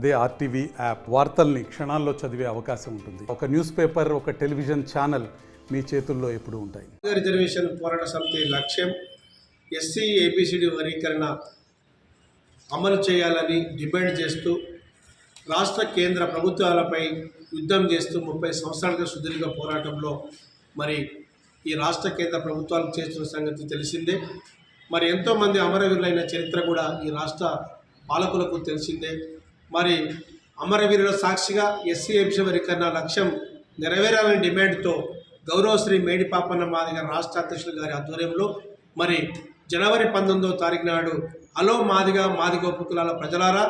అదే RTV app వార్తల్ని క్షణాల్లో చదివే అవకాశం ఉంటుంది. ఒక న్యూస్ పేపర్, ఒక టెలివిజన్ ఛానల్ మీ చేతుల్లో ఎప్పుడూ ఉంటాయి. రిజర్వేషన్ పోరాట సమితి లక్ష్యం ఎస్సీ ఏబిసిడి వర్గీకరణ అమలు చేయాలని డిమాండ్ చేస్తూ రాష్ట్ర కేంద్ర ప్రభుత్వాలపై యుద్ధం చేస్తూ 30 సంవత్సరాలుగా సుదీర్ఘ పోరాటంలో మరి ఈ రాష్ట్ర కేంద్ర ప్రభుత్వాలు చేస్తున్న సంగతి తెలిసిందే. మరి ఎంతోమంది అమరవీరులైన చరిత్ర కూడా ఈ రాష్ట్ర పాలకులకు తెలిసిందే. మరి అమరవీరుల సాక్షిగా ఎస్సీ ఏబిసిడి వర్గీకరణ లక్ష్యం నెరవేరాలని డిమాండ్తో గౌరవశ్రీ మేడిపాపన్న మాదిగ రాష్ట్ర అధ్యక్షులు గారి ఆధ్వర్యంలో మరి జనవరి 19వ తారీఖు నాడు హలో మాదిగ ఉపకులాల ప్రజలారా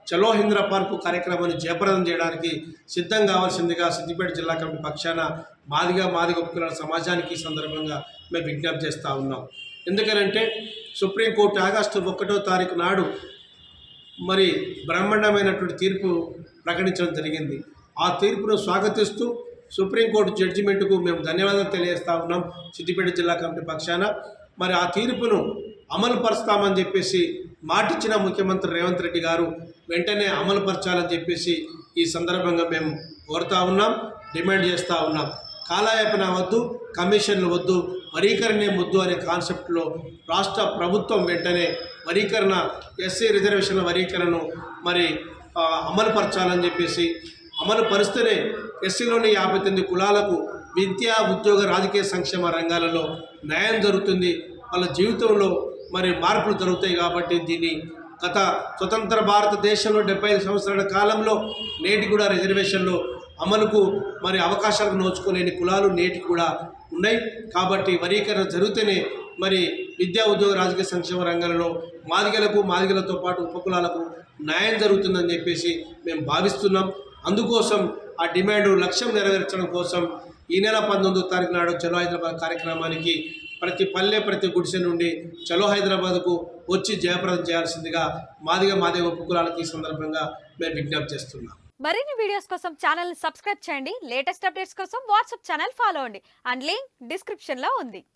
చలో హింద్ర పార్కు కార్యక్రమాన్ని జయప్రదం చేయడానికి సిద్ధం కావాల్సిందిగా సిద్దిపేట జిల్లా కమిటీ పక్షాన మాదిగ ఉపకులాల సమాజానికి ఈ సందర్భంగా మేము విజ్ఞప్తి చేస్తూ ఉన్నాం. ఎందుకనంటే సుప్రీంకోర్టు ఆగస్టు 1వ తారీఖు నాడు మరి బ్రహ్మాండమైనటువంటి తీర్పు ప్రకటించడం జరిగింది. ఆ తీర్పును స్వాగతిస్తూ సుప్రీంకోర్టు జడ్జిమెంట్కు మేము ధన్యవాదాలు తెలియజేస్తూ ఉన్నాం సిద్దిపేట జిల్లా కమిటీ పక్షాన. మరి ఆ తీర్పును అమలు పరుస్తామని చెప్పేసి మాటిచ్చిన ముఖ్యమంత్రి రేవంత్ రెడ్డి గారు వెంటనే అమలు పరచాలని చెప్పేసి ఈ సందర్భంగా మేము కోరుతూ ఉన్నాం, డిమాండ్ చేస్తూ ఉన్నాం. కాలయాపన వద్దు, కమిషన్లు వద్దు, వర్గీకరణే ముద్దు అనే కాన్సెప్ట్లో రాష్ట్ర ప్రభుత్వం వెంటనే వర్గీకరణ ఎస్సీ రిజర్వేషన్ల వర్గీకరణను మరి అమలుపరచాలని చెప్పేసి, అమలు పరిస్తేనే ఎస్సీలోని 59 కులాలకు విద్యా, ఉద్యోగ, రాజకీయ సంక్షేమ రంగాలలో న్యాయం జరుగుతుంది, వాళ్ళ జీవితంలో మరి మార్పులు జరుగుతాయి. కాబట్టి దీన్ని గత స్వతంత్ర భారతదేశంలో 75 సంవత్సరాల కాలంలో నేటి కూడా రిజర్వేషన్లో అమలుకు మరి అవకాశాలకు నోచుకోలేని కులాలు నేటికి కూడా ఉన్నాయి. కాబట్టి వర్గీకరణ జరిగితేనే మరి విద్యా, ఉద్యోగ, రాజకీయ సంక్షేమ రంగాలలో మాదిగలతో పాటు ఉపకులాలకు న్యాయం జరుగుతుందని చెప్పేసి మేము భావిస్తున్నాం. అందుకోసం ఆ డిమాండ్ లక్ష్యం నెరవేర్చడం కోసం ఈ నెల 19వ తారీఖు నాడు చలో హైదరాబాద్ కార్యక్రమానికి ప్రతి పల్లె, ప్రతి గుడిసె నుండి చలో హైదరాబాద్కు వచ్చి జయప్రదం చేయాల్సిందిగా మాదిగ ఉపకులాలకి ఈ సందర్భంగా మేము విజ్ఞప్తి చేస్తున్నాం. మరిన్ని వీడియోస్ కోసం ఛానల్ని సబ్స్క్రైబ్ చేయండి. లేటెస్ట్ అప్డేట్స్ కోసం వాట్సాప్ ఛానల్ ఫాలో అవ్వండి. అండ్ లింక్ డిస్క్రిప్షన్లో ఉంది.